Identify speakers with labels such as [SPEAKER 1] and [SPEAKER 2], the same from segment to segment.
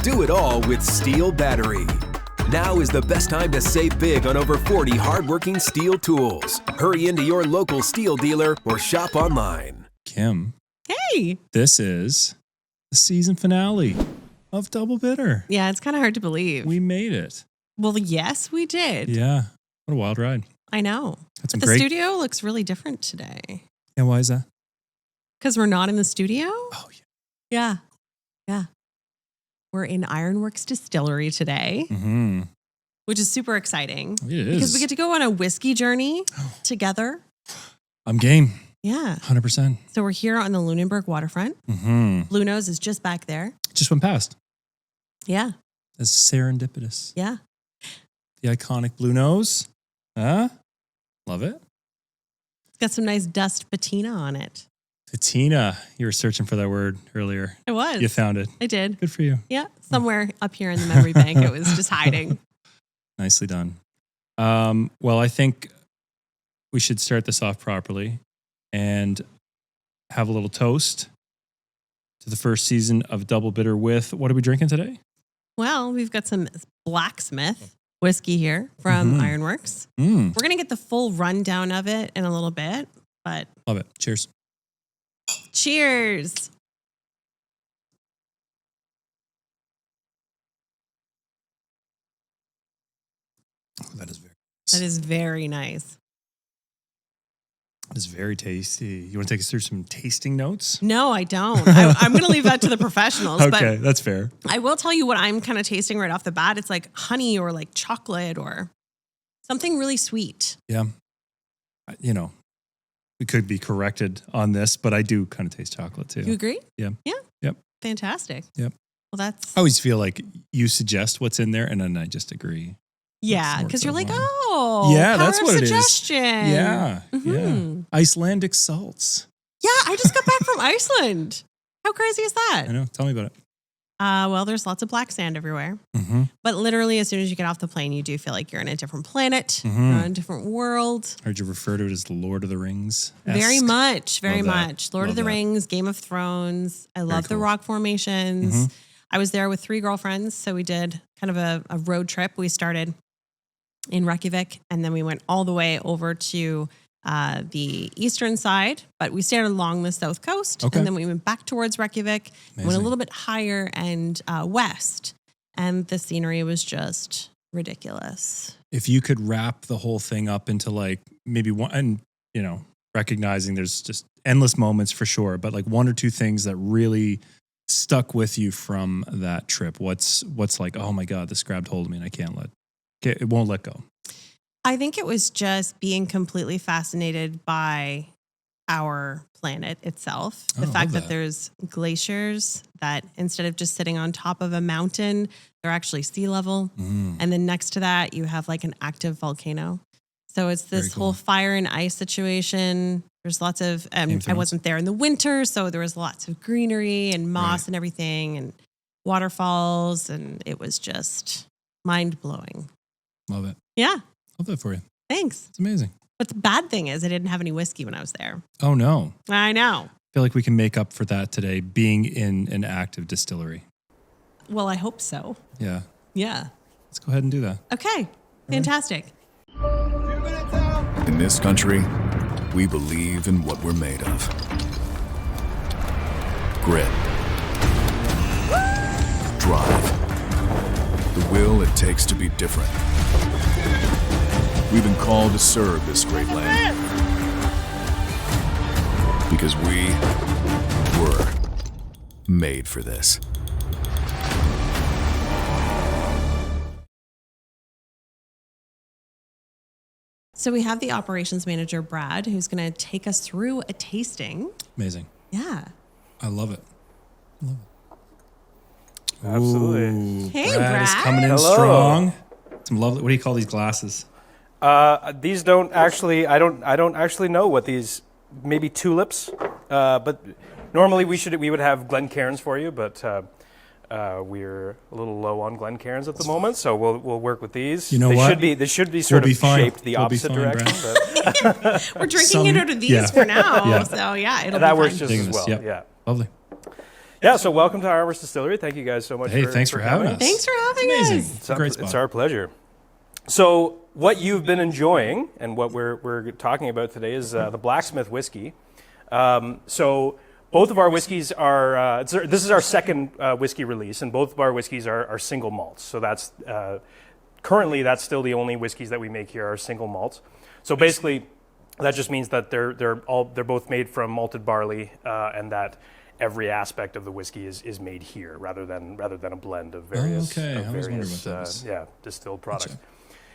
[SPEAKER 1] Do it all with Steel Battery. Now is the best time to save big on over 40 hardworking steel tools. Hurry into your local steel dealer or shop online.
[SPEAKER 2] Kim.
[SPEAKER 3] Hey.
[SPEAKER 2] This is the season finale of Double Bitter.
[SPEAKER 3] Yeah, it's kind of hard to believe.
[SPEAKER 2] We made it.
[SPEAKER 3] Well, yes, we did.
[SPEAKER 2] Yeah. What a wild ride.
[SPEAKER 3] I know.
[SPEAKER 2] That's
[SPEAKER 3] the studio looks really different today.
[SPEAKER 2] Yeah, why is that?
[SPEAKER 3] Because we're not in the studio?
[SPEAKER 2] Oh,
[SPEAKER 3] yeah. Yeah. We're in Ironworks Distillery today, which is super exciting.
[SPEAKER 2] It is.
[SPEAKER 3] Because we get to go on a whiskey journey together.
[SPEAKER 2] I'm game.
[SPEAKER 3] Yeah.
[SPEAKER 2] 100%.
[SPEAKER 3] So we're here on the Lunenburg waterfront. Blue Nose is just back there.
[SPEAKER 2] Just went past.
[SPEAKER 3] Yeah.
[SPEAKER 2] That's serendipitous.
[SPEAKER 3] Yeah.
[SPEAKER 2] The iconic Blue Nose. Huh? Love it.
[SPEAKER 3] It's got some nice dust patina on it.
[SPEAKER 2] Patina. You were searching for that word earlier.
[SPEAKER 3] I was.
[SPEAKER 2] You found it.
[SPEAKER 3] I did.
[SPEAKER 2] Good for you.
[SPEAKER 3] Yeah. Somewhere up here in the memory bank, it was just hiding.
[SPEAKER 2] Nicely done. Well, I think we should start this off properly and have a little toast to the first season of Double Bitter with, what are we drinking today?
[SPEAKER 3] Well, we've got some Blacksmith Whiskey here from Ironworks. We're going to get the full rundown of it in a little bit, but...
[SPEAKER 2] Love it. Cheers.
[SPEAKER 3] Cheers.
[SPEAKER 2] Oh, that is very nice.
[SPEAKER 3] That is very nice.
[SPEAKER 2] That is very tasty. You want to take us through some tasting notes?
[SPEAKER 3] No, I don't. I'm going to leave that to the professionals.
[SPEAKER 2] Okay,
[SPEAKER 3] but
[SPEAKER 2] that's fair.
[SPEAKER 3] I will tell you what I'm kind of tasting right off the bat. It's like honey or like chocolate or something really sweet.
[SPEAKER 2] Yeah. You know, we could be corrected on this, but I do kind of taste chocolate too.
[SPEAKER 3] You agree?
[SPEAKER 2] Yeah.
[SPEAKER 3] Yeah.
[SPEAKER 2] Yep.
[SPEAKER 3] Fantastic.
[SPEAKER 2] Yep.
[SPEAKER 3] Well, that's...
[SPEAKER 2] I always feel like you suggest what's in there and then I just agree.
[SPEAKER 3] Yeah, because you're like,
[SPEAKER 2] line.
[SPEAKER 3] oh,
[SPEAKER 2] yeah,
[SPEAKER 3] power
[SPEAKER 2] that's
[SPEAKER 3] of
[SPEAKER 2] what
[SPEAKER 3] suggestion.
[SPEAKER 2] it is. Yeah, yeah. Icelandic salts.
[SPEAKER 3] Yeah, I just got back from Iceland. How crazy is that?
[SPEAKER 2] I know. Tell me about it.
[SPEAKER 3] Well, there's lots of black sand everywhere. But literally, as soon as you get off the plane, you do feel like you're in a different planet, you're in a different world.
[SPEAKER 2] Heard you refer to it as the Lord of the Rings.
[SPEAKER 3] Very much, very
[SPEAKER 2] Love that.
[SPEAKER 3] much. Lord
[SPEAKER 2] Love
[SPEAKER 3] of the
[SPEAKER 2] that.
[SPEAKER 3] Rings, Game of Thrones. I love the
[SPEAKER 2] cool.
[SPEAKER 3] rock formations. I was there with 3 girlfriends, so we did kind of a road trip. We started in Reykjavik, and then we went all the way over to the eastern side, but we stayed along the south coast, and then we went back towards Reykjavik, went a little bit higher and west, and the scenery was just ridiculous.
[SPEAKER 2] If you could wrap the whole thing up into like maybe one, and you know, recognizing there's just endless moments for sure, but like 1 or 2 things that really stuck with you from that trip, what's like, oh my God, this grabbed hold of me and I can't it won't let go.
[SPEAKER 3] I think it was just being completely fascinated by our planet itself. The fact that there's glaciers that instead of just sitting on top of a mountain, they're actually sea level. And then next to that, you have like an active volcano. So it's this whole fire and ice situation. There's lots of, I wasn't there in the winter, so there was lots of greenery and moss and everything and waterfalls. And it was just mind blowing.
[SPEAKER 2] Love it.
[SPEAKER 3] Yeah.
[SPEAKER 2] Love that for you.
[SPEAKER 3] Thanks.
[SPEAKER 2] It's amazing.
[SPEAKER 3] But the bad thing is I didn't have any whiskey when I was there.
[SPEAKER 2] Oh no.
[SPEAKER 3] I know.
[SPEAKER 2] I feel like we can make up for that today being in an active distillery.
[SPEAKER 3] Well, I hope so.
[SPEAKER 2] Yeah.
[SPEAKER 3] Yeah.
[SPEAKER 2] Let's go ahead and do that.
[SPEAKER 3] Okay. Fantastic.
[SPEAKER 4] In this country, we believe in what we're made of. Grit. Drive. The will it takes to be different. We've been called to serve this great land. Because we were made for this.
[SPEAKER 3] So we have the operations manager, Brad, who's going to take us through a tasting.
[SPEAKER 2] Amazing.
[SPEAKER 3] Yeah.
[SPEAKER 2] I love it.
[SPEAKER 5] Absolutely.
[SPEAKER 3] Hey,
[SPEAKER 2] Brad is
[SPEAKER 3] Brad.
[SPEAKER 2] coming in strong. Some lovely. What do you call these glasses?
[SPEAKER 5] These don't actually. I don't actually know what these. Maybe tulips. But normally we would have Glencairns for you, but we're a little low on Glencairns at the moment, so we'll work with these.
[SPEAKER 2] You know what?
[SPEAKER 5] They should be sort of shaped the opposite direction. But
[SPEAKER 3] We're drinking it out of these for now. So yeah, it'll
[SPEAKER 5] that
[SPEAKER 3] be
[SPEAKER 5] works
[SPEAKER 3] fine.
[SPEAKER 5] just as well.
[SPEAKER 2] Yep.
[SPEAKER 5] Yeah.
[SPEAKER 2] Lovely.
[SPEAKER 5] Yeah, so welcome to Ironworks Distillery. Thank you guys so much.
[SPEAKER 2] Hey, thanks for having us.
[SPEAKER 3] Thanks for having
[SPEAKER 2] Amazing.
[SPEAKER 3] us.
[SPEAKER 2] It's a great spot.
[SPEAKER 5] It's our pleasure. So what you've been enjoying and what we're talking about today is the Blacksmith Whiskey. So both of our whiskeys are, this is our second whiskey release, and both of our whiskeys are single malts. So that's, currently that's still the only whiskeys that we make here are single malts. So basically that just means that they're both made from malted barley, and that every aspect of the whiskey is made here rather than a blend of various,
[SPEAKER 2] I was wondering what that was.
[SPEAKER 5] distilled products.
[SPEAKER 2] Gotcha.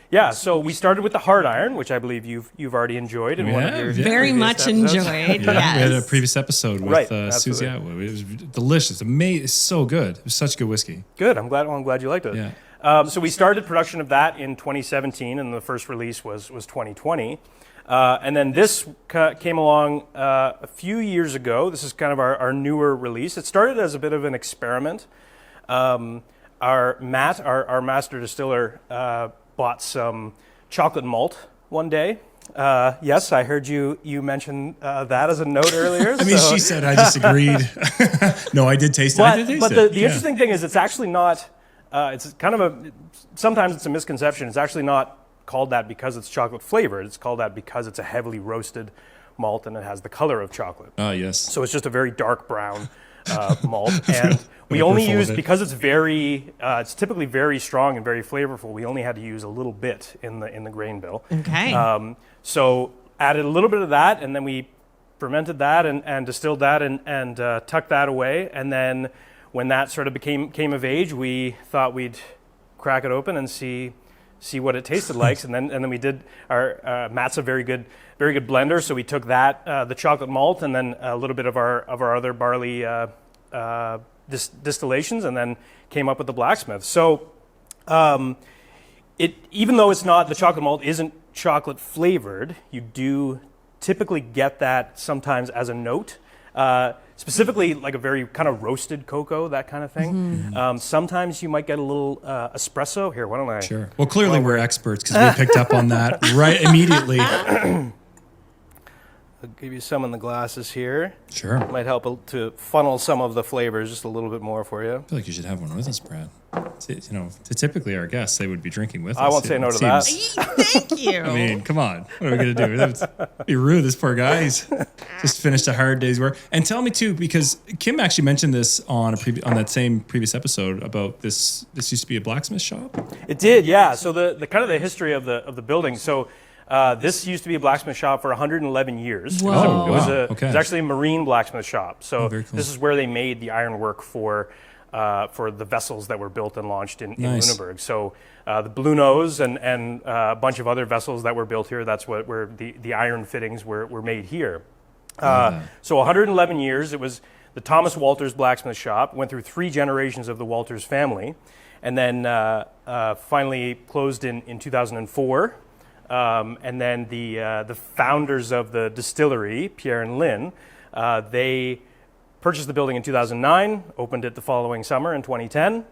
[SPEAKER 5] Yeah, so we started with the hard iron, which I believe you've already enjoyed in one of your
[SPEAKER 3] very
[SPEAKER 5] previous
[SPEAKER 3] much
[SPEAKER 5] episodes.
[SPEAKER 3] enjoyed.
[SPEAKER 2] Yeah,
[SPEAKER 3] Yes.
[SPEAKER 2] we had a previous episode with Susie
[SPEAKER 5] absolutely.
[SPEAKER 2] Atwood. It was delicious, amazing, it's so good. It was such good whiskey.
[SPEAKER 5] Good. I'm glad you liked it.
[SPEAKER 2] Yeah.
[SPEAKER 5] So we started production of that in 2017, and the first release was 2020. And then this came along a few years ago. This is kind of our newer release. It started as a bit of an experiment. Our master distiller, bought some chocolate malt one day. Yes, I heard you mention that as a note earlier.
[SPEAKER 2] I mean, she said I disagreed. No, I did taste it. I did taste
[SPEAKER 5] But
[SPEAKER 2] it.
[SPEAKER 5] the interesting thing is it's actually not, it's kind of sometimes it's a misconception. It's actually not called that because it's chocolate flavored. It's called that because it's a heavily roasted malt and it has the color of chocolate.
[SPEAKER 2] Yes.
[SPEAKER 5] So it's just a very dark brown malt. And we only used, because it's it's typically very strong and very flavorful, we only had to use a little bit in the grain bill.
[SPEAKER 3] Okay.
[SPEAKER 5] So added a little bit of that, and then we fermented that and distilled that and tucked that away. And then when that sort of came of age, we thought we'd crack it open and see what it tasted like. And then we did our Matt's a very good blender. So we took that the chocolate malt and then a little bit of our other barley distillations, and then came up with the Blacksmith. So even though it's not, the chocolate malt isn't chocolate flavored, you do typically get that sometimes as a note. Specifically like a very kind of roasted cocoa, that kind of thing. Sometimes you might get a little espresso. Here, why don't I?
[SPEAKER 2] Sure. Well, clearly we're experts because we picked up on that right immediately.
[SPEAKER 5] I'll give you some in the glasses here.
[SPEAKER 2] Sure.
[SPEAKER 5] Might help to funnel some of the flavors just a little bit more for you.
[SPEAKER 2] I feel like you should have one with us, Brad. Typically our guests, they would be drinking with us.
[SPEAKER 5] I won't say no to that.
[SPEAKER 3] Thank you.
[SPEAKER 2] I mean, come on. What are we going to do? That'd be rude. This poor guy. He's just finished a hard day's work. And tell me, too, because Kim actually mentioned this on that same previous episode about this used to be a blacksmith shop.
[SPEAKER 5] It did, yeah. So the kind of the history of the building. So this used to be a blacksmith shop for 111 years.
[SPEAKER 3] Whoa.
[SPEAKER 5] It was
[SPEAKER 2] Okay.
[SPEAKER 5] It was actually a marine blacksmith shop. So
[SPEAKER 2] very cool.
[SPEAKER 5] This is where they made the ironwork for the vessels that were built and launched in
[SPEAKER 2] Nice.
[SPEAKER 5] Lunenburg. So the Blue Nose and a bunch of other vessels that were built here, that's where the iron fittings were made here. So 111 years, it was the Thomas Walters Blacksmith Shop, went through 3 generations of the Walters family, and then finally closed in 2004. And then the founders of the distillery, Pierre and Lynn, they purchased the building in 2009, opened it the following summer in 2010,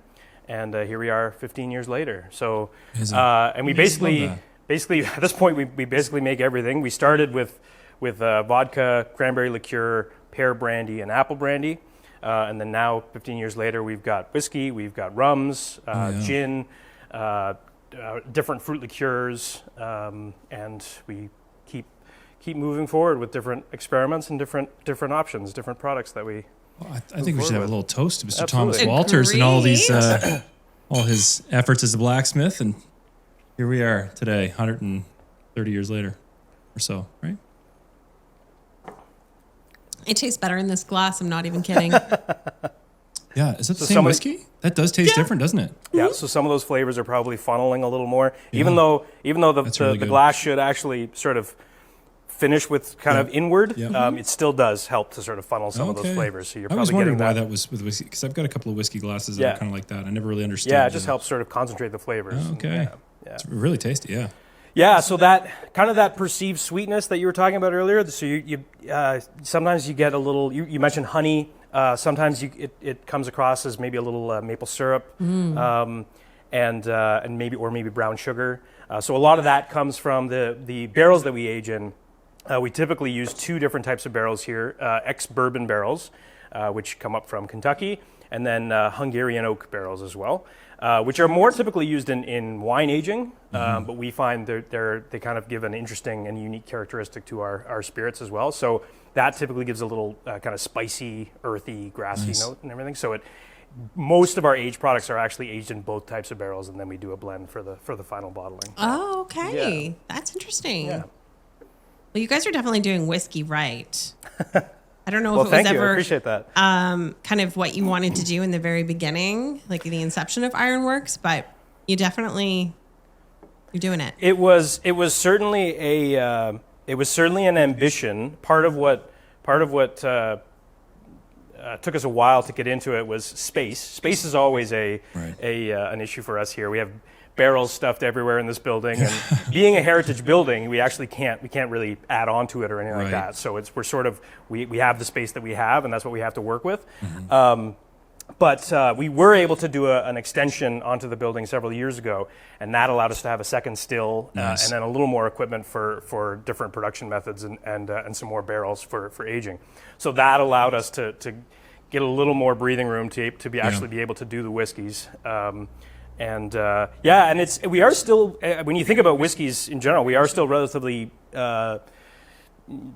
[SPEAKER 5] and here we are 15 years later. So, and we basically at this point we basically make everything. We started with vodka, cranberry liqueur, pear brandy, and apple brandy, and then now 15 years later we've got whiskey, we've got rums, gin, different fruit liqueurs, and we keep moving forward with different experiments and different options, different products that we.
[SPEAKER 2] Well, I think we should have a little toast to Mr.
[SPEAKER 5] Absolutely.
[SPEAKER 2] Thomas Walters and all these
[SPEAKER 3] Agreed.
[SPEAKER 2] all his efforts as a blacksmith, and here we are today, 130 years later, or so, right?
[SPEAKER 3] It tastes better in this glass. I'm not even kidding.
[SPEAKER 2] Yeah, is it the
[SPEAKER 5] So
[SPEAKER 2] same
[SPEAKER 5] somebody-
[SPEAKER 2] whiskey? That does taste different, doesn't it?
[SPEAKER 5] Yeah, so some of those flavors are probably funneling a little more, even though
[SPEAKER 2] That's really
[SPEAKER 5] the
[SPEAKER 2] good.
[SPEAKER 5] glass should actually sort of finish with kind of inward.
[SPEAKER 2] Yeah.
[SPEAKER 5] It still does help to sort of funnel some of those flavors. So you're
[SPEAKER 2] I was
[SPEAKER 5] probably
[SPEAKER 2] wondering
[SPEAKER 5] getting
[SPEAKER 2] why
[SPEAKER 5] that.
[SPEAKER 2] that was with whiskey, because I've got a couple of whiskey glasses that
[SPEAKER 5] Yeah.
[SPEAKER 2] are kind of like that. I never really understood.
[SPEAKER 5] Yeah, it just helps sort of concentrate the flavors.
[SPEAKER 2] Oh, okay.
[SPEAKER 5] Yeah.
[SPEAKER 2] It's really tasty, yeah.
[SPEAKER 5] Yeah, so that kind of that perceived sweetness that you were talking about earlier. So you sometimes you get a little. You mentioned honey. Sometimes it comes across as maybe a little maple syrup, and maybe brown sugar. So a lot of that comes from the barrels that we age in. We typically use 2 different types of barrels here: ex-bourbon barrels, which come up from Kentucky, and then Hungarian oak barrels as well, which are more typically used in wine aging, but we find they kind of give an interesting and unique characteristic to our spirits as well. So that typically gives a little kind of spicy, earthy, grassy note and everything. So most of our aged products are actually aged in both types of barrels, and then we do a blend for the final bottling.
[SPEAKER 3] Oh, okay. Yeah. That's interesting. Yeah. Well, you guys are definitely doing whiskey right. I don't know if it was ever
[SPEAKER 5] I appreciate that.
[SPEAKER 3] Kind of what you wanted to do in the very beginning, like the inception of Ironworks, but you're doing it.
[SPEAKER 5] It was certainly an ambition. Part of what took us a while to get into it was space. Space is always an issue for us here. We have barrels stuffed everywhere in this building, and being a heritage building, we can't really add on to it or anything like that. So we have the space that we have, and that's what we have to work with. But we were able to do an extension onto the building several years ago, and that allowed us to have a second still and then a little more equipment for different production methods and some more barrels for aging. So that allowed us to get a little more breathing room to actually be able to do the whiskeys. And we are still, when you think about whiskeys in general, we are still relatively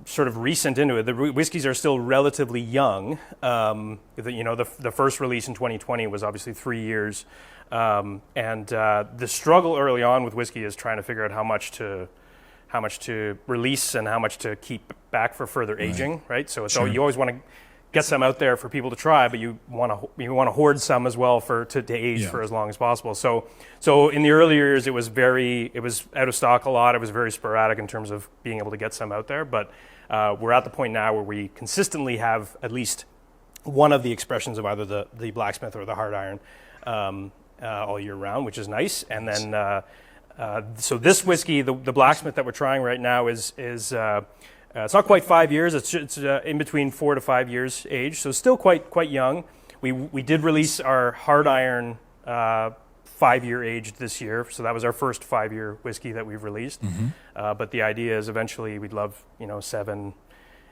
[SPEAKER 5] sort of recent into it. The whiskeys are still relatively young. The first release in 2020 was obviously 3 years. The struggle early on with whiskey is trying to figure out how much to release and how much to keep back for further aging, right? So you always want to get some out there for people to try, but you want to hoard some as well to age for as long as possible. So in the early years, it was out of stock a lot. It was very sporadic in terms of being able to get some out there. But we're at the point now where we consistently have at least one of the expressions of either the blacksmith or the hard iron all year round, which is nice. And then so this whiskey, the blacksmith that we're trying right now is it's not quite 5 years. It's in between 4 to 5 years age, so still quite young. We did release our hard iron 5-year aged this year, so that was our first 5-year whiskey that we've released. But the idea is eventually we'd love 7,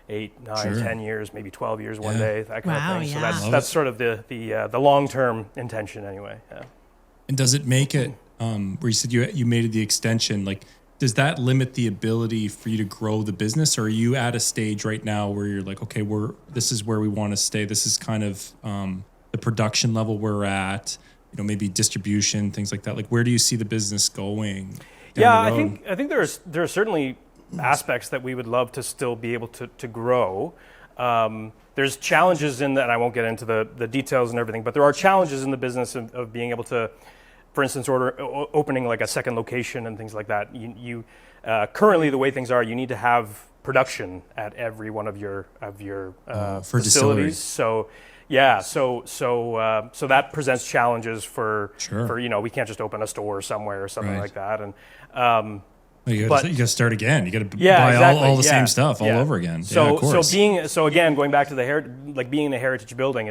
[SPEAKER 5] 8, 9, 10 years, maybe 12 years one day, that kind of thing.
[SPEAKER 3] Yeah.
[SPEAKER 5] So that's sort of the long term intention anyway. Yeah.
[SPEAKER 2] And does it make it where you said you made it the extension, like? Does that limit the ability for you to grow the business, or are you at a stage right now where you're like, okay, this is where we want to stay. This is kind of the production level we're at. Maybe distribution, things like that. Like, where do you see the business going?
[SPEAKER 5] I think there are certainly aspects that we would love to still be able to grow. There's challenges in that, and I won't get into the details and everything, but there are challenges in the business of being able to, for instance, opening like a second location and things like that. You currently, the way things are, you need to have production at every one of your facilities. So that presents challenges for we can't just open a store somewhere or something like that. And
[SPEAKER 2] you got to start again. You got to buy all the same stuff all over again.
[SPEAKER 5] So again, going back to being in a heritage building,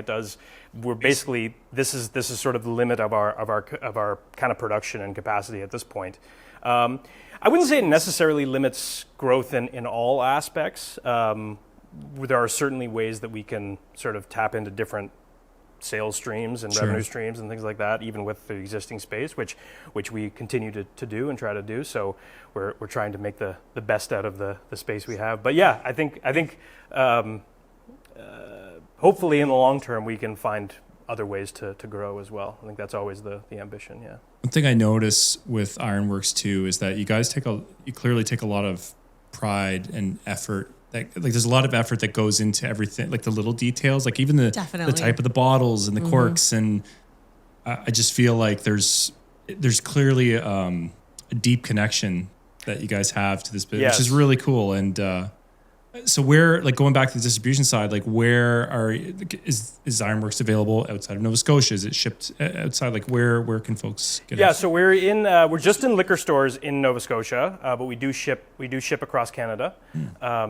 [SPEAKER 5] we're basically this is sort of the limit of our kind of production and capacity at this point. I wouldn't say it necessarily limits growth in all aspects. There are certainly ways that we can sort of tap into different sales streams and revenue streams and things like that, even with the existing space, which we continue to do and try to do. So we're trying to make the best out of the space we have. But yeah, I think hopefully in the long term we can find other ways to grow as well. I think that's always the ambition. Yeah.
[SPEAKER 2] One thing I notice with Ironworks too is that you guys you clearly take a lot of pride and effort. There's a lot of effort that goes into everything, like the little details, like even the type of the bottles and the corks. And I just feel like there's clearly a deep connection that you guys have to this business, which is really cool. And so where, like going back to the distribution side, like is Ironworks available outside of Nova Scotia? Is it shipped outside? Like where can folks get it?
[SPEAKER 5] Yeah, so we're just in liquor stores in Nova Scotia, but we do ship across Canada.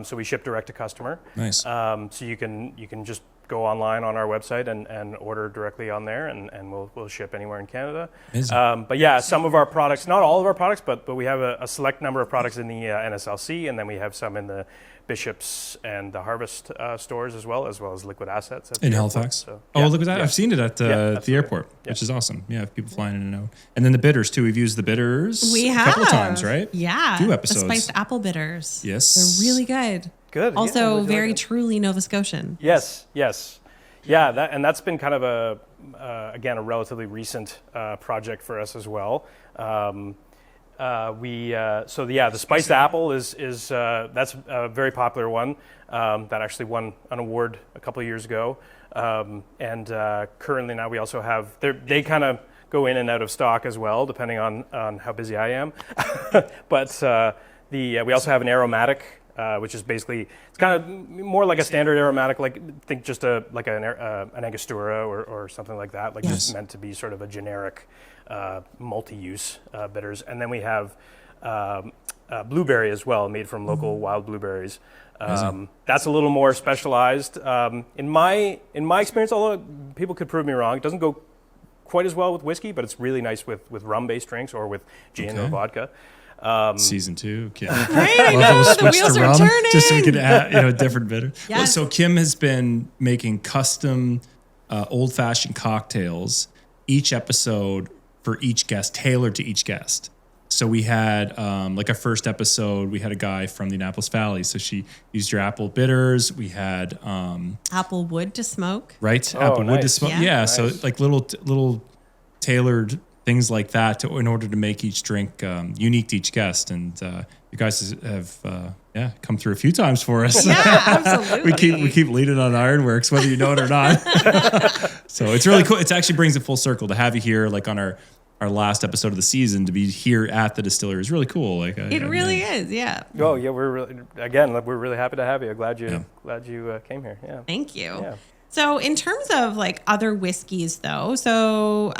[SPEAKER 5] So we ship direct to customer.
[SPEAKER 2] Nice.
[SPEAKER 5] So you can just go online on our website and order directly on there, and we'll ship anywhere in Canada. But yeah, some of our products, not all of our products, but we have a select number of products in the NSLC, and then we have some in the Bishop's and the Harvest stores as well as Liquid Assets at
[SPEAKER 2] in
[SPEAKER 5] the
[SPEAKER 2] Halifax.
[SPEAKER 5] Airport. So,
[SPEAKER 2] Oh, look at that! I've seen it at the airport,
[SPEAKER 5] Yeah.
[SPEAKER 2] which is awesome. Yeah, people flying in and out, and then the bitters too. We've used the bitters
[SPEAKER 3] We
[SPEAKER 2] a
[SPEAKER 3] have
[SPEAKER 2] couple of times, right?
[SPEAKER 3] Yeah,
[SPEAKER 2] 2 episodes.
[SPEAKER 3] The spiced apple bitters.
[SPEAKER 2] Yes,
[SPEAKER 3] they're really good.
[SPEAKER 5] Good.
[SPEAKER 3] Also,
[SPEAKER 5] would you
[SPEAKER 3] very
[SPEAKER 5] like
[SPEAKER 3] truly Nova Scotian.
[SPEAKER 5] Yes. Yeah, that's been kind of again a relatively recent project for us as well. The spiced apple is that's a very popular one that actually won an award a couple of years ago, and currently now we also have they kind of go in and out of stock as well depending on how busy I am, but we also have an aromatic. Which is basically, it's kind of more like a standard aromatic, like think just an Angostura or something like that, like just meant to be sort of a generic multi-use bitters. And then we have blueberry as well, made from local wild blueberries. That's a little more specialized. In my experience, although people could prove me wrong, it doesn't go quite as well with whiskey, but it's really nice with rum-based drinks or with gin or vodka.
[SPEAKER 2] Season 2, Kim.
[SPEAKER 3] Right, I know, the wheels are turning.
[SPEAKER 2] Just so we could add, different bitter.
[SPEAKER 3] Yes.
[SPEAKER 2] Well, so Kim has been making custom old-fashioned cocktails each episode for each guest, tailored to each guest. So we had, like our first episode, we had a guy from the Annapolis Valley. So she used your apple bitters. We had
[SPEAKER 3] apple wood to smoke.
[SPEAKER 2] Right,
[SPEAKER 5] Oh,
[SPEAKER 2] apple wood to
[SPEAKER 5] nice.
[SPEAKER 2] smoke.
[SPEAKER 3] Yeah.
[SPEAKER 2] Yeah,
[SPEAKER 5] Nice.
[SPEAKER 2] so like little tailored things like that in order to make each drink unique to each guest. And you guys have come through a few times for us.
[SPEAKER 3] Yeah, absolutely.
[SPEAKER 2] we keep leading on Ironworks, whether you know it or not. So it's really cool. It actually brings it full circle to have you here, like on our last episode of the season, to be here at the distillery is really cool. Like
[SPEAKER 3] It really is, yeah.
[SPEAKER 5] Oh yeah, we're really happy to have you. Glad you came here. Yeah.
[SPEAKER 3] Thank you.
[SPEAKER 5] Yeah.
[SPEAKER 3] So in terms of like other whiskeys though, so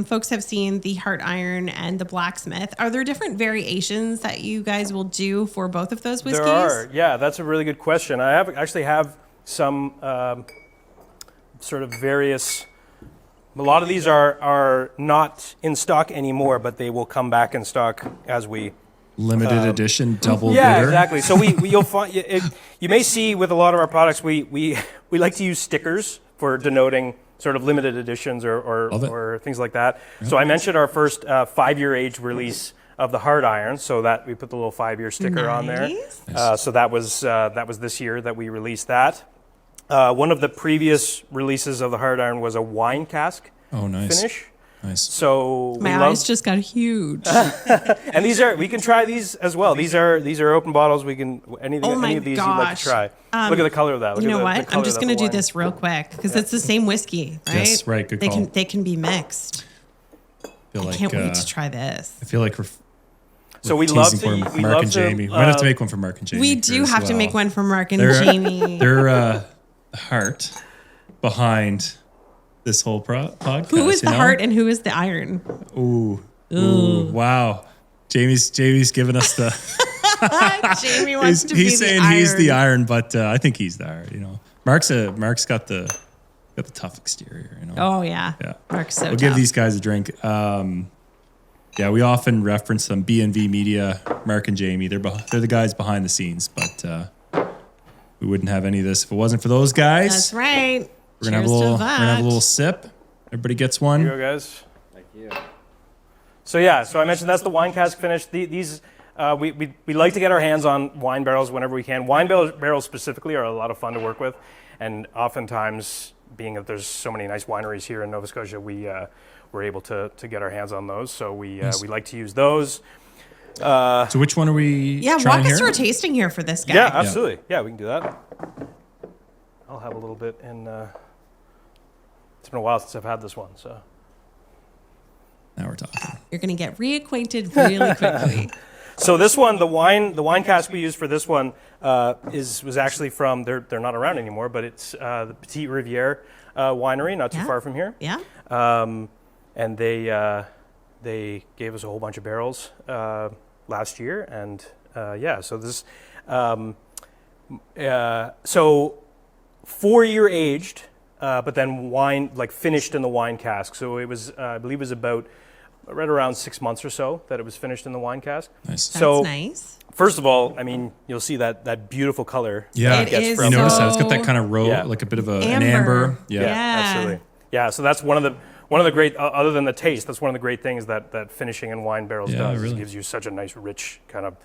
[SPEAKER 3] folks have seen the Heart Iron and the Blacksmith. Are there different variations that you guys will do for both of those whiskeys?
[SPEAKER 5] There are. Yeah, that's a really good question. I have some sort of various. A lot of these are not in stock anymore, but they will come back in stock as we.
[SPEAKER 2] limited edition double
[SPEAKER 5] Yeah,
[SPEAKER 2] bitter.
[SPEAKER 5] exactly. So you'll find you may see with a lot of our products we like to use stickers for denoting sort of limited editions or things like that. Yeah. So I mentioned our first 5-year aged release of the Hard Iron, so that we put the little 5-year sticker on there.
[SPEAKER 3] Nice.
[SPEAKER 5] So that was this year that we released that. One of the previous releases of the Hard Iron was a wine cask finish.
[SPEAKER 2] Nice.
[SPEAKER 5] So
[SPEAKER 3] my eyes just got huge.
[SPEAKER 5] and we can try these as well. These are open bottles. We can any of these you'd like to try. Look at the color of that. Look
[SPEAKER 3] you know
[SPEAKER 5] at the
[SPEAKER 3] what?
[SPEAKER 5] color
[SPEAKER 3] I'm just
[SPEAKER 5] of
[SPEAKER 3] going to
[SPEAKER 5] the
[SPEAKER 3] do
[SPEAKER 5] wine.
[SPEAKER 3] this real quick because it's the same whiskey, right?
[SPEAKER 2] Yes, right. Good call.
[SPEAKER 3] They can be mixed. I can't wait to try this.
[SPEAKER 2] I feel like
[SPEAKER 5] So we love to.
[SPEAKER 2] Mark and Jamie. We might have to make one for Mark and Jamie.
[SPEAKER 3] We do have to make one for Mark and Jamie.
[SPEAKER 2] They're the heart behind this whole podcast.
[SPEAKER 3] Who is the heart and who is the iron?
[SPEAKER 2] Ooh, wow. Jamie's giving us the.
[SPEAKER 3] Jamie wants to be
[SPEAKER 2] he's saying
[SPEAKER 3] the iron.
[SPEAKER 2] he's the iron, but I think he's the iron. You know, Mark's got the tough exterior. You know.
[SPEAKER 3] Oh yeah. Mark's so.
[SPEAKER 2] We'll
[SPEAKER 3] tough.
[SPEAKER 2] give these guys a drink. Yeah, we often reference them. B&V Media, Mark and Jamie. They're the guys behind the scenes, but we wouldn't have any of this if it wasn't for those guys.
[SPEAKER 3] That's right.
[SPEAKER 2] We're gonna have a little sip. Everybody gets one.
[SPEAKER 5] Here you go, guys. Thank you. So I mentioned that's the wine cask finish. These we like to get our hands on wine barrels whenever we can. Wine barrels specifically are a lot of fun to work with, and oftentimes, being that there's so many nice wineries here in Nova Scotia, we're able to get our hands on those. So we like to use those.
[SPEAKER 2] So which one are we?
[SPEAKER 3] Yeah,
[SPEAKER 2] trying
[SPEAKER 3] walk us
[SPEAKER 2] here?
[SPEAKER 3] through a tasting here for this guy.
[SPEAKER 5] Yeah, absolutely. Yeah, we can do that. I'll have a little bit in. It's been a while since I've had this one, so.
[SPEAKER 2] Now we're talking.
[SPEAKER 3] You're going to get reacquainted really quickly.
[SPEAKER 5] So this one, the wine cask we used for this one was actually from. They're not around anymore, but it's the Petite Riviere winery, not too far from here.
[SPEAKER 3] Yeah.
[SPEAKER 5] And they gave us a whole bunch of barrels last year, and so this, so 4-year aged, but then wine finished in the wine cask. So it was, I believe, it was about right around 6 months or so that it was finished in the wine cask.
[SPEAKER 2] Nice.
[SPEAKER 5] So,
[SPEAKER 3] That's nice.
[SPEAKER 5] first of all, I mean, you'll see that beautiful color.
[SPEAKER 2] Yeah.
[SPEAKER 3] It is
[SPEAKER 2] You notice that it's got
[SPEAKER 3] so
[SPEAKER 2] that kind of
[SPEAKER 5] Yeah.
[SPEAKER 2] like a bit of an
[SPEAKER 3] amber.
[SPEAKER 2] amber.
[SPEAKER 5] Yeah,
[SPEAKER 3] Yeah.
[SPEAKER 5] absolutely. Yeah, so that's one of the great, other than the taste, that's one of the great things that finishing in wine barrels
[SPEAKER 2] Yeah,
[SPEAKER 5] does.
[SPEAKER 2] really.
[SPEAKER 5] It gives you such a nice, rich, kind of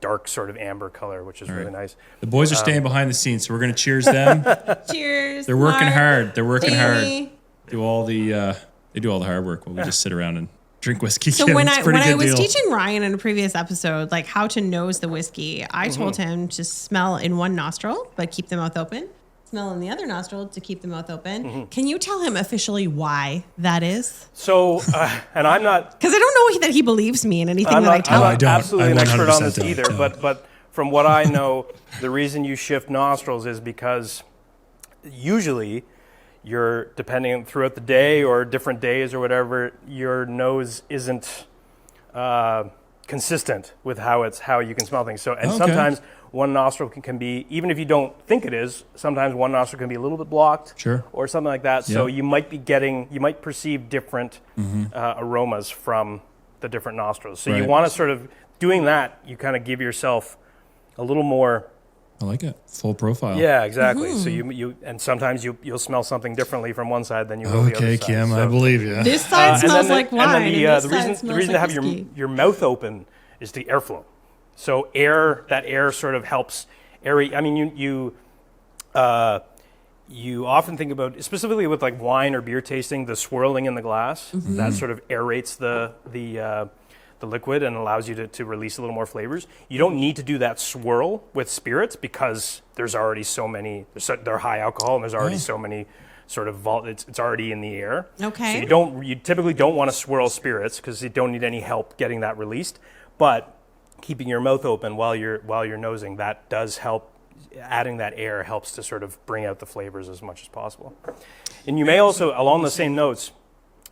[SPEAKER 5] dark sort of amber color, which is really nice.
[SPEAKER 2] The boys are staying behind the scenes, so we're going to cheers them.
[SPEAKER 3] Cheers.
[SPEAKER 2] They're working
[SPEAKER 3] Mark,
[SPEAKER 2] hard. They're working
[SPEAKER 3] Jamie.
[SPEAKER 2] hard. Do all the they do all the hard work while we just sit around and drink whiskey.
[SPEAKER 3] So
[SPEAKER 2] Yeah,
[SPEAKER 3] when
[SPEAKER 2] it's a
[SPEAKER 3] I
[SPEAKER 2] pretty
[SPEAKER 3] when I
[SPEAKER 2] good
[SPEAKER 3] was
[SPEAKER 2] deal.
[SPEAKER 3] teaching Ryan in a previous episode, like how to nose the whiskey, I told him to smell in one nostril but keep the mouth open. Smell in the other nostril to keep the mouth open. Can you tell him officially why that is?
[SPEAKER 5] So, and I'm not,
[SPEAKER 3] Because I don't know that he believes me in anything
[SPEAKER 5] I'm
[SPEAKER 3] that I
[SPEAKER 5] not,
[SPEAKER 3] tell
[SPEAKER 5] I'm
[SPEAKER 3] him.
[SPEAKER 5] not absolutely an
[SPEAKER 2] I
[SPEAKER 5] expert on
[SPEAKER 2] 100%
[SPEAKER 5] this
[SPEAKER 2] don't,
[SPEAKER 5] either,
[SPEAKER 2] no.
[SPEAKER 5] but from what I know, the reason you shift nostrils is because usually you're, depending throughout the day or different days or whatever, your nose isn't consistent with how you can smell things. So, and
[SPEAKER 2] Okay.
[SPEAKER 5] sometimes one nostril can be, even if you don't think it is, sometimes one nostril can be a little bit blocked,
[SPEAKER 2] Sure.
[SPEAKER 5] or something like that. So
[SPEAKER 2] Yeah.
[SPEAKER 5] you might perceive different aromas from the different nostrils. So you
[SPEAKER 2] Right.
[SPEAKER 5] want to sort of, doing that, you kind of give yourself a little more.
[SPEAKER 2] I like it. Full profile.
[SPEAKER 5] Yeah, exactly. So you and sometimes you'll smell something differently from one side than you will the other
[SPEAKER 2] Okay,
[SPEAKER 5] side.
[SPEAKER 2] Kim,
[SPEAKER 5] So,
[SPEAKER 2] I believe you.
[SPEAKER 3] This side smells like wine.
[SPEAKER 5] And then
[SPEAKER 3] this
[SPEAKER 5] the
[SPEAKER 3] side
[SPEAKER 5] reason
[SPEAKER 3] smells
[SPEAKER 5] to
[SPEAKER 3] like
[SPEAKER 5] have
[SPEAKER 3] whiskey.
[SPEAKER 5] your mouth open is the airflow. So that air sort of helps aerate. I mean, you often think about, specifically with like wine or beer tasting, the swirling in the glass that sort of aerates the liquid and allows you to release a little more flavors. You don't need to do that swirl with spirits because there's already so many. They're high alcohol and there's already so many sort of it's already in the air.
[SPEAKER 3] Okay.
[SPEAKER 5] So you typically don't want to swirl spirits because you don't need any help getting that released. But keeping your mouth open while you're nosing, that does help. Adding that air helps to sort of bring out the flavors as much as possible. And you may also, along the same notes,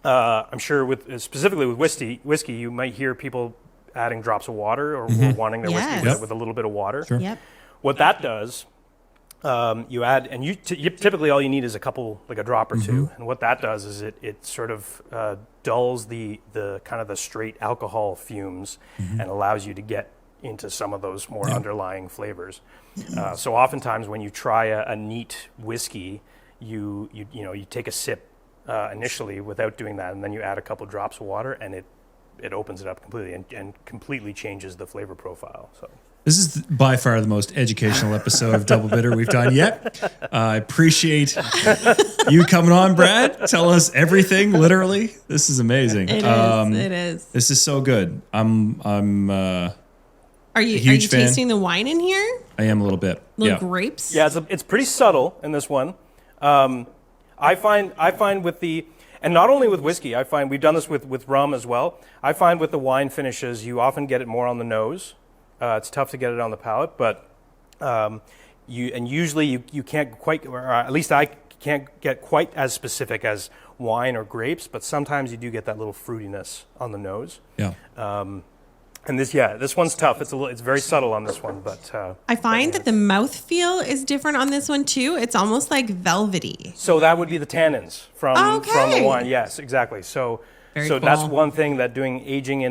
[SPEAKER 5] I'm sure specifically with whiskey, you might hear people adding drops of water or wanting their
[SPEAKER 3] Yes.
[SPEAKER 5] whiskey with a little bit of water.
[SPEAKER 2] Sure.
[SPEAKER 3] Yep.
[SPEAKER 5] What that does, you add, and typically all you need is a couple, like a drop or two. And what that does is it sort of dulls the kind of the straight alcohol fumes and allows you to get into some of those more underlying flavors. So oftentimes when you try a neat whiskey, you take a sip initially without doing that, and then you add a couple drops of water, and it opens it up completely and completely changes the flavor profile. So.
[SPEAKER 2] This is by far the most educational episode of Double Bitter we've done yet. I appreciate you coming on, Brad. Tell us everything, literally. This is amazing.
[SPEAKER 3] It is. It is.
[SPEAKER 2] This is so good.
[SPEAKER 3] Are you
[SPEAKER 2] huge fan.
[SPEAKER 3] tasting the wine in here?
[SPEAKER 2] I am a little bit.
[SPEAKER 3] Little
[SPEAKER 2] Yeah.
[SPEAKER 3] grapes?
[SPEAKER 5] Yeah, it's pretty subtle in this one. I find with the, and not only with whiskey, I find we've done this with rum as well. I find with the wine finishes, you often get it more on the nose. It's tough to get it on the palate, but usually you can't quite, or at least I can't get quite as specific as wine or grapes, but sometimes you do get that little fruitiness on the nose.
[SPEAKER 2] Yeah.
[SPEAKER 5] And this one's tough. It's very subtle on this one, but
[SPEAKER 3] I find that the mouthfeel is different on this one too. It's almost like velvety.
[SPEAKER 5] so that would be the tannins from the
[SPEAKER 3] Okay.
[SPEAKER 5] wine. Yes, exactly. So
[SPEAKER 3] Very
[SPEAKER 5] that's
[SPEAKER 3] cool.
[SPEAKER 5] one thing that doing aging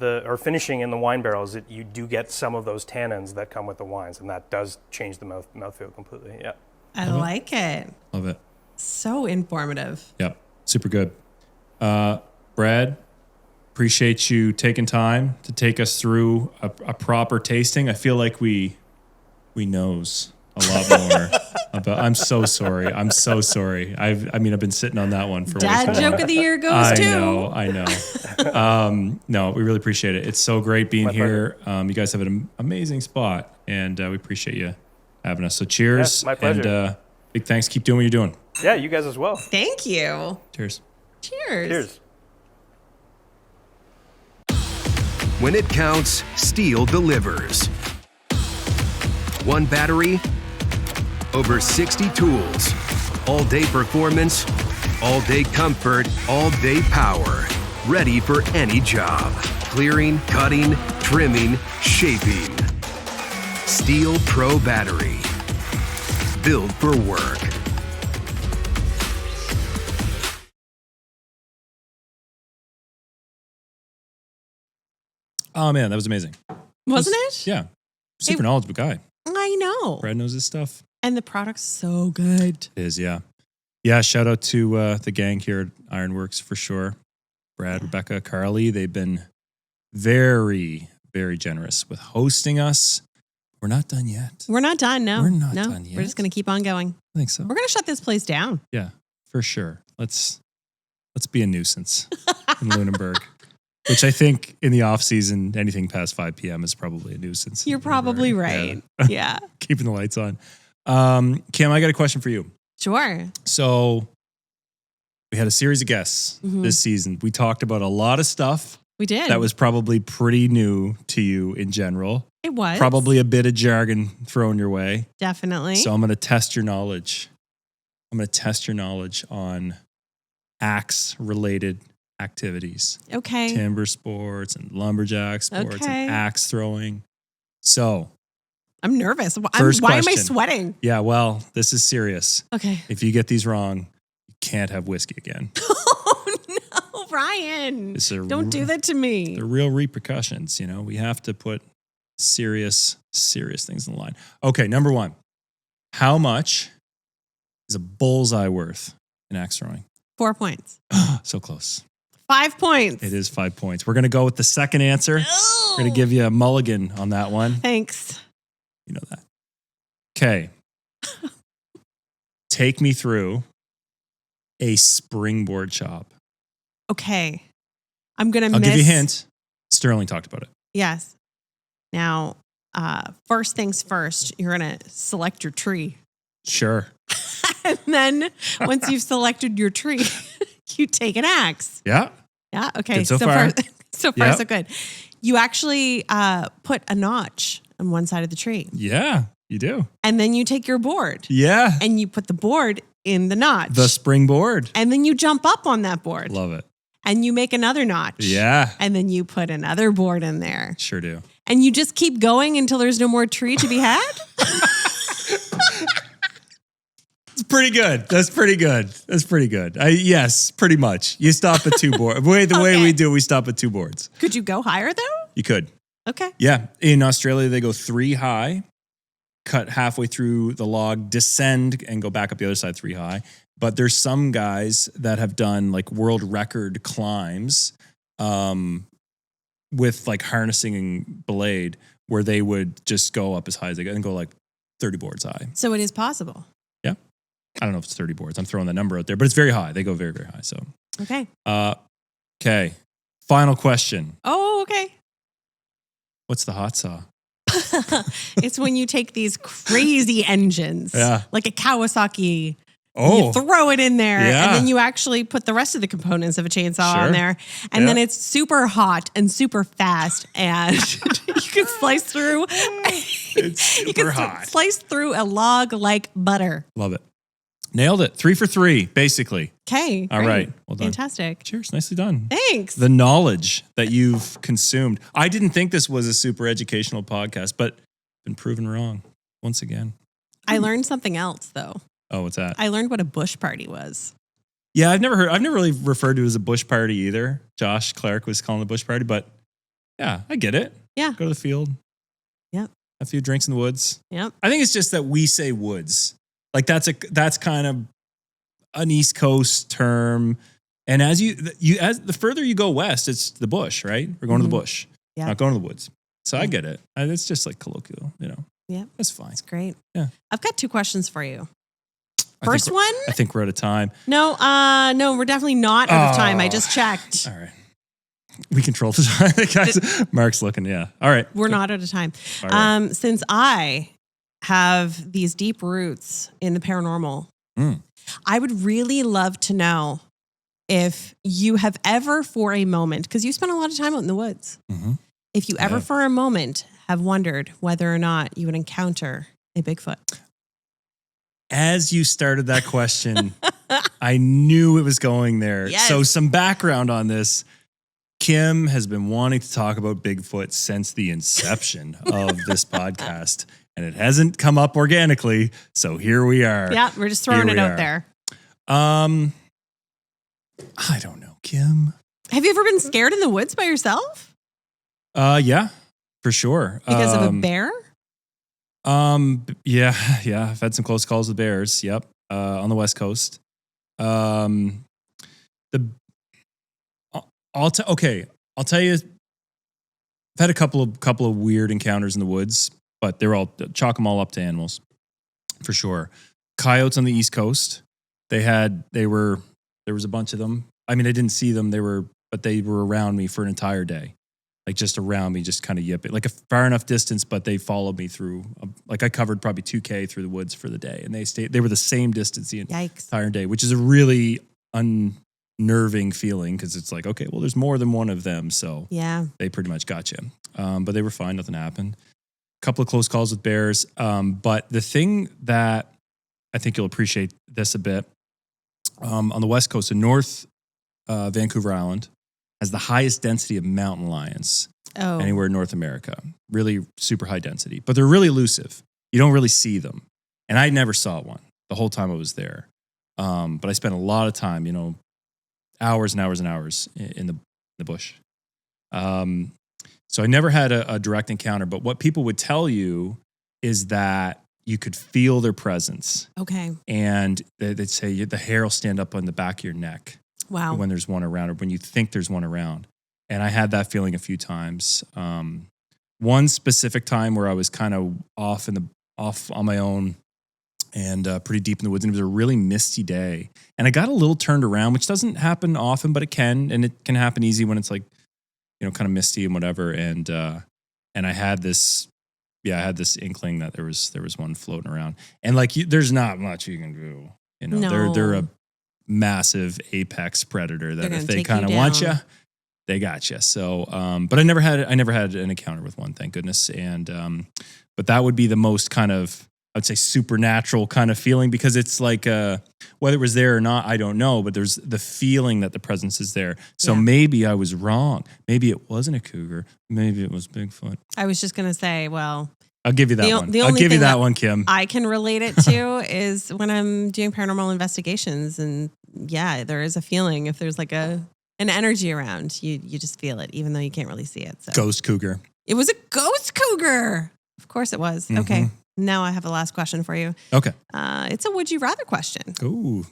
[SPEAKER 5] or finishing in the wine barrels, you do get some of those tannins that come with the wines, and that does change the mouthfeel completely. Yeah.
[SPEAKER 3] I like it.
[SPEAKER 2] Love it.
[SPEAKER 3] So informative.
[SPEAKER 2] Yep. Super good. Brad, appreciate you taking time to take us through a proper tasting. I feel like we knows a lot more about. I'm so sorry. I've been sitting on that one for way too
[SPEAKER 3] Dad
[SPEAKER 2] long.
[SPEAKER 3] joke of the year goes too.
[SPEAKER 2] I know. No, we really appreciate it. It's so great being here. You guys have an amazing spot, and we appreciate you having us. So cheers.
[SPEAKER 5] Yeah, my pleasure.
[SPEAKER 2] And big thanks. Keep doing what you're doing.
[SPEAKER 5] Yeah, you guys as well.
[SPEAKER 3] Thank you.
[SPEAKER 2] Cheers.
[SPEAKER 3] Cheers.
[SPEAKER 5] Cheers.
[SPEAKER 1] When it counts, Steel delivers. One battery, over 60 tools. All-day performance, all-day comfort, all-day power. Ready for any job. Clearing, cutting, trimming, shaping. Steel Pro Battery. Built for work.
[SPEAKER 2] Oh man, that was amazing.
[SPEAKER 3] Wasn't it?
[SPEAKER 2] Yeah. Super knowledgeable guy.
[SPEAKER 3] I know.
[SPEAKER 2] Brad knows his stuff.
[SPEAKER 3] And the product's so good.
[SPEAKER 2] It is, yeah. Yeah, shout out to the gang here at Ironworks for sure. Brad, Rebecca, Carly, they've been very, very generous with hosting us. We're not done yet.
[SPEAKER 3] We're not done, no.
[SPEAKER 2] We're not done yet.
[SPEAKER 3] We're just going to keep on going.
[SPEAKER 2] I think so.
[SPEAKER 3] We're going to shut this place down.
[SPEAKER 2] Yeah, for sure. Let's be a nuisance in Lunenburg, which I think in the off season, anything past 5 p.m. is probably a nuisance.
[SPEAKER 3] You're probably right. Yeah.
[SPEAKER 2] Keeping the lights on. Kim, I got a question for you.
[SPEAKER 3] Sure.
[SPEAKER 2] So we had a series of guests this season. We talked about a lot of stuff.
[SPEAKER 3] We did.
[SPEAKER 2] That was probably pretty new to you in general.
[SPEAKER 3] It was.
[SPEAKER 2] Probably a bit of jargon thrown your way.
[SPEAKER 3] Definitely.
[SPEAKER 2] So I'm going to test your knowledge. I'm going to test your knowledge on axe-related activities.
[SPEAKER 3] Okay.
[SPEAKER 2] Timbersports and lumberjack sports and axe throwing. So
[SPEAKER 3] I'm nervous. Why am I sweating?
[SPEAKER 2] Yeah, well, this is serious.
[SPEAKER 3] Okay.
[SPEAKER 2] If you get these wrong, you can't have whiskey again.
[SPEAKER 3] Oh, no, Ryan. Don't do that to me.
[SPEAKER 2] The real repercussions, you know. We have to put serious things in the line. Okay, number one. How much is a bullseye worth in axe throwing?
[SPEAKER 3] 4 points.
[SPEAKER 2] So close.
[SPEAKER 3] 5 points.
[SPEAKER 2] It is 5 points. We're going to go with the second answer.
[SPEAKER 3] Oh.
[SPEAKER 2] We're going to give you a mulligan on that one.
[SPEAKER 3] Thanks.
[SPEAKER 2] You know that. Okay. Take me through a springboard chop.
[SPEAKER 3] Okay. I'll give
[SPEAKER 2] you a hint. Sterling talked about it.
[SPEAKER 3] Yes. Now, first things first, you're going to select your tree.
[SPEAKER 2] Sure.
[SPEAKER 3] And then once you've selected your tree, you take an axe.
[SPEAKER 2] Yeah.
[SPEAKER 3] Yeah. Okay.
[SPEAKER 2] Good so far.
[SPEAKER 3] So good. You actually put a notch on one side of the tree.
[SPEAKER 2] Yeah, you do.
[SPEAKER 3] And then you take your board.
[SPEAKER 2] Yeah.
[SPEAKER 3] And you put the board in the notch.
[SPEAKER 2] The springboard.
[SPEAKER 3] And then you jump up on that board.
[SPEAKER 2] Love it.
[SPEAKER 3] And you make another notch.
[SPEAKER 2] Yeah.
[SPEAKER 3] And then you put another board in there.
[SPEAKER 2] Sure do.
[SPEAKER 3] And you just keep going until there's no more tree to be had?
[SPEAKER 2] It's pretty good. That's pretty good. Yes, pretty much. You stop at 2 boards. The way we do, we stop at 2 boards.
[SPEAKER 3] Could you go higher though?
[SPEAKER 2] You could.
[SPEAKER 3] Okay.
[SPEAKER 2] Yeah. In Australia, they go 3 high, cut halfway through the log, descend, and go back up the other side 3 high. But there's some guys that have done like world record climbs with like harnessing blade where they would just go up as high as they go and go like 30 boards high.
[SPEAKER 3] So it is possible.
[SPEAKER 2] Yeah. I don't know if it's 30 boards. I'm throwing that number out there, but it's very high. They go very, very high. So,
[SPEAKER 3] okay.
[SPEAKER 2] Okay. Final question.
[SPEAKER 3] Oh, okay.
[SPEAKER 2] What's the hot saw?
[SPEAKER 3] It's when you take these crazy engines, like a Kawasaki.
[SPEAKER 2] Oh,
[SPEAKER 3] you throw it in there,
[SPEAKER 2] yeah.
[SPEAKER 3] and then you actually put the rest of the components of a chainsaw on there, and then it's super hot and super fast, and you can slice through.
[SPEAKER 2] It's super hot.
[SPEAKER 3] Slice through a log like butter.
[SPEAKER 2] Love it. Nailed it. 3 for 3, basically.
[SPEAKER 3] Okay.
[SPEAKER 2] All right. Well done.
[SPEAKER 3] Fantastic.
[SPEAKER 2] Cheers. Nicely done.
[SPEAKER 3] Thanks.
[SPEAKER 2] The knowledge that you've consumed. I didn't think this was a super educational podcast, but been proven wrong once again.
[SPEAKER 3] I learned something else, though.
[SPEAKER 2] Oh, what's that?
[SPEAKER 3] I learned what a bush party was.
[SPEAKER 2] Yeah, I've never really referred to it as a bush party either. Josh Clark was calling it a bush party, but yeah, I get it.
[SPEAKER 3] Yeah.
[SPEAKER 2] Go to the field.
[SPEAKER 3] Yep.
[SPEAKER 2] A few drinks in the woods.
[SPEAKER 3] Yep.
[SPEAKER 2] I think it's just that we say woods. Like that's kind of an East Coast term. And as the further you go west, it's the bush, right? We're going to the bush.
[SPEAKER 3] Yeah.
[SPEAKER 2] Not going to the woods. So I get it. It's just like colloquial, you know.
[SPEAKER 3] Yeah.
[SPEAKER 2] That's fine.
[SPEAKER 3] It's great.
[SPEAKER 2] Yeah.
[SPEAKER 3] I've got 2 questions for you. First one?
[SPEAKER 2] I think we're out of time.
[SPEAKER 3] No, we're definitely not out of time. I just checked.
[SPEAKER 2] All right. We control the time. Guys, Mark's looking, yeah. All right.
[SPEAKER 3] We're not out of time.
[SPEAKER 2] Right.
[SPEAKER 3] Since I have these deep roots in the paranormal, I would really love to know if you have ever for a moment, because you spend a lot of time out in the woods, if you ever for a moment have wondered whether or not you would encounter a Bigfoot.
[SPEAKER 2] As you started that question, I knew it was going there.
[SPEAKER 3] Yes.
[SPEAKER 2] So some background on this. Kim has been wanting to talk about Bigfoot since the inception of this podcast, and it hasn't come up organically. So here we are.
[SPEAKER 3] Yeah, we're just throwing it out there.
[SPEAKER 2] I don't know, Kim.
[SPEAKER 3] Have you ever been scared in the woods by yourself?
[SPEAKER 2] Yeah, for sure.
[SPEAKER 3] Because of a bear?
[SPEAKER 2] Yeah. I've had some close calls with bears. Yep. On the West Coast. I'll tell you, I've had a couple of weird encounters in the woods, but chalk them all up to animals, for sure. Coyotes on the East Coast. There was a bunch of them. I mean, I didn't see them. They were around me for an entire day, like just around me, just kind of yipping, like a far enough distance, but they followed me through. Like I covered probably 2K through the woods for the day, and they were the same distance the entire day, which is a really unnerving feeling because it's like, okay, well, there's more than one of them, so
[SPEAKER 3] yeah,
[SPEAKER 2] they pretty much got you. But they were fine, nothing happened. A couple of close calls with bears, but the thing that I think you'll appreciate this a bit, on the West Coast, in North Vancouver Island has the highest density of mountain lions anywhere in North America. Really super high density, but they're really elusive. You don't really see them, and I never saw one the whole time I was there. But I spent a lot of time, hours and hours and hours in the bush. So I never had a direct encounter, but what people would tell you is that you could feel their presence.
[SPEAKER 3] Okay.
[SPEAKER 2] And they'd say the hair will stand up on the back of your neck.
[SPEAKER 3] Wow.
[SPEAKER 2] When there's one around, or when you think there's one around. And I had that feeling a few times. One specific time where I was kind of off on my own and pretty deep in the woods, and it was a really misty day. And I got a little turned around, which doesn't happen often, but it can, and it can happen easy when it's like, kind of misty and whatever. And I had this inkling that there was one floating around, and like there's not much you can do.
[SPEAKER 3] No.
[SPEAKER 2] They're a massive apex predator that if they kind of want you, they got you. So, but I never had an encounter with one, thank goodness. And but that would be the most kind of, I'd say, supernatural kind of feeling, because it's like whether it was there or not, I don't know, but there's the feeling that the presence is there. So maybe I was wrong. Maybe it wasn't a cougar. Maybe it was Bigfoot.
[SPEAKER 3] I was just gonna say, well,
[SPEAKER 2] I'll give you that one. I'll give you that one, Kim.
[SPEAKER 3] I can relate it to is when I'm doing paranormal investigations, and there is a feeling if there's like an energy around, you just feel it, even though you can't really see it. So.
[SPEAKER 2] Ghost cougar.
[SPEAKER 3] It was a ghost cougar. Of course it was. Mm-hmm. Okay. Now I have a last question for you.
[SPEAKER 2] Okay.
[SPEAKER 3] It's a would you rather question.
[SPEAKER 2] Ooh.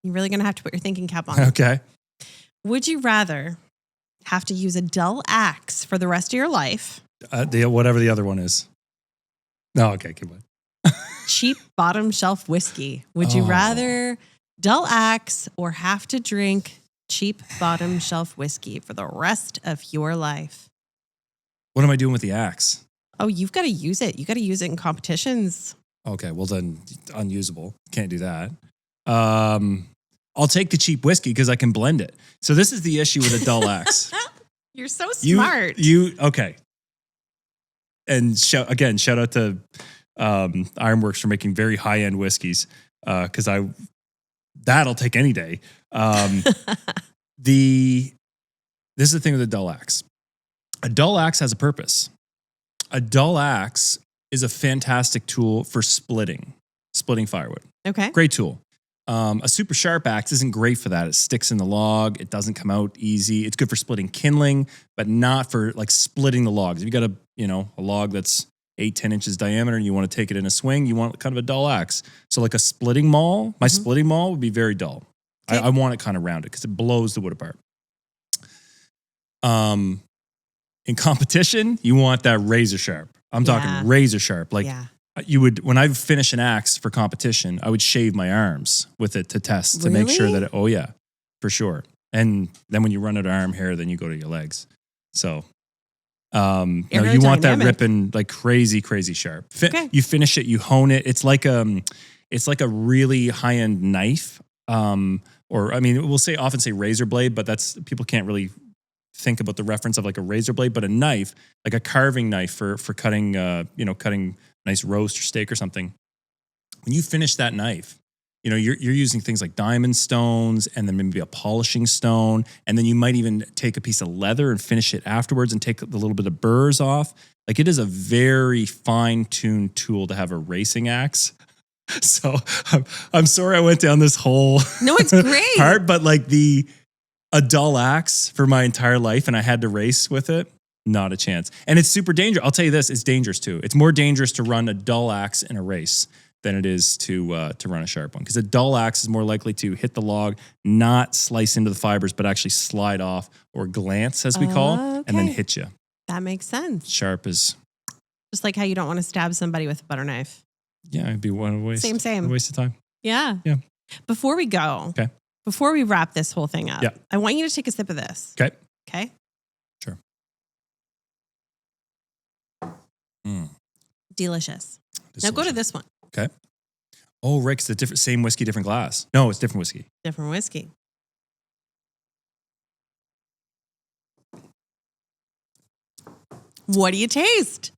[SPEAKER 3] You're really going to have to put your thinking cap on.
[SPEAKER 2] Okay.
[SPEAKER 3] Would you rather have to use a dull axe for the rest of your life?
[SPEAKER 2] Whatever the other one is. No, okay, keep on.
[SPEAKER 3] Cheap bottom shelf whiskey. Would you rather dull axe or have to drink cheap bottom shelf whiskey for the rest of your life?
[SPEAKER 2] What am I doing with the axe?
[SPEAKER 3] Oh, you've got to use it. You got to use it in competitions.
[SPEAKER 2] Okay, well then, unusable. Can't do that. I'll take the cheap whiskey because I can blend it. So this is the issue with a dull axe.
[SPEAKER 3] You're so smart.
[SPEAKER 2] Okay. And shout out to Ironworks for making very high-end whiskeys, because that'll take any day. This is the thing with a dull axe. A dull axe has a purpose. A dull axe is a fantastic tool for splitting firewood.
[SPEAKER 3] Okay.
[SPEAKER 2] Great tool. A super sharp axe isn't great for that. It sticks in the log. It doesn't come out easy. It's good for splitting kindling, but not for like splitting the logs. If you got a log that's 8-10 inches diameter and you want to take it in a swing, you want kind of a dull axe. So like a splitting maul, my splitting maul would be very dull. Okay. I want it kind of rounded because it blows the wood apart. In competition, you want that razor sharp. I'm talking razor sharp. Like you would, when I finish an axe for competition, I would shave my arms with it to test, to make sure that, for sure. And then when you run out of arm hair, then you go to your legs. So, you want that ripping like crazy, crazy sharp. You finish it, you hone it. It's like a really high-end knife. Or I mean, often say razor blade, but that's, people can't really think about the reference of like a razor blade, but a knife, like a carving knife for cutting, cutting nice roast or steak or something. When you finish that knife, you're using things like diamond stones and then maybe a polishing stone. And then you might even take a piece of leather and finish it afterwards and take a little bit of burrs off. Like it is a very fine-tuned tool to have a racing axe. So I'm sorry I went down this whole
[SPEAKER 3] no, it's great
[SPEAKER 2] part, but like a dull axe for my entire life, and I had to race with it. Not a chance. And it's super dangerous. I'll tell you this, it's dangerous too. It's more dangerous to run a dull axe in a race than it is to run a sharp one. Because a dull axe is more likely to hit the log, not slice into the fibers, but actually slide off or glance, as we call, and then hit you.
[SPEAKER 3] That makes sense.
[SPEAKER 2] Sharp is...
[SPEAKER 3] Just like how you don't want to stab somebody with a butter knife.
[SPEAKER 2] Yeah, it'd be one waste.
[SPEAKER 3] Same.
[SPEAKER 2] A waste of time.
[SPEAKER 3] Yeah.
[SPEAKER 2] Yeah.
[SPEAKER 3] Before we go, before we wrap this whole thing up, I want you to take a sip of this.
[SPEAKER 2] Okay.
[SPEAKER 3] Okay?
[SPEAKER 2] Sure.
[SPEAKER 3] Delicious. Now go to this one.
[SPEAKER 2] Okay. Oh, right, it's the same whiskey, different glass. No, it's different whiskey.
[SPEAKER 3] Different whiskey. What do you taste?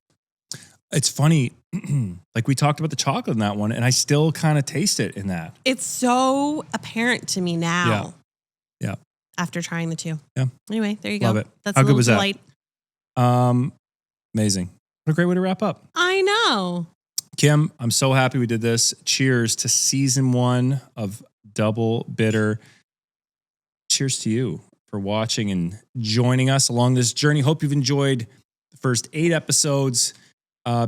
[SPEAKER 2] It's funny. Like we talked about the chocolate in that one, and I still kind of taste it in that.
[SPEAKER 3] It's so apparent to me now.
[SPEAKER 2] Yeah.
[SPEAKER 3] After trying the two.
[SPEAKER 2] Yeah.
[SPEAKER 3] Anyway, there you go.
[SPEAKER 2] Love it.
[SPEAKER 3] That's
[SPEAKER 2] How
[SPEAKER 3] a
[SPEAKER 2] good
[SPEAKER 3] little
[SPEAKER 2] was
[SPEAKER 3] delight.
[SPEAKER 2] that? Amazing. What a great way to wrap up.
[SPEAKER 3] I know.
[SPEAKER 2] Kim, I'm so happy we did this. Cheers to season 1 of Double Bitter. Cheers to you for watching and joining us along this journey. Hope you've enjoyed the first 8 episodes.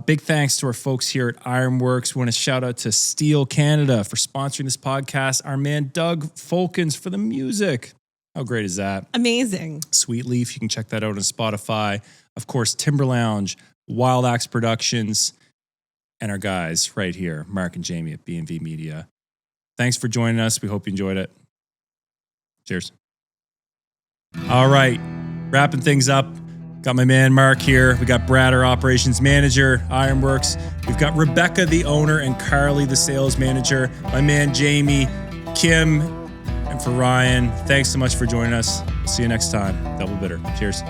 [SPEAKER 2] Big thanks to our folks here at Ironworks. We want to shout out to Steel Canada for sponsoring this podcast. Our man Doug Folkens for the music. How great is that?
[SPEAKER 3] Amazing.
[SPEAKER 2] Sweet Leaf. You can check that out on Spotify. Of course, Timber Lounge, Wild Axe Productions, and our guys right here, Mark and Jamie at B&V Media. Thanks for joining us. We hope you enjoyed it. Cheers. All right, wrapping things up. Got my man Mark here. We got Brad, our operations manager, Ironworks. We've got Rebecca, the owner, and Carly, the sales manager. My man Jamie, Kim, and for Ryan, thanks so much for joining us. See you next time. Double Bitter. Cheers.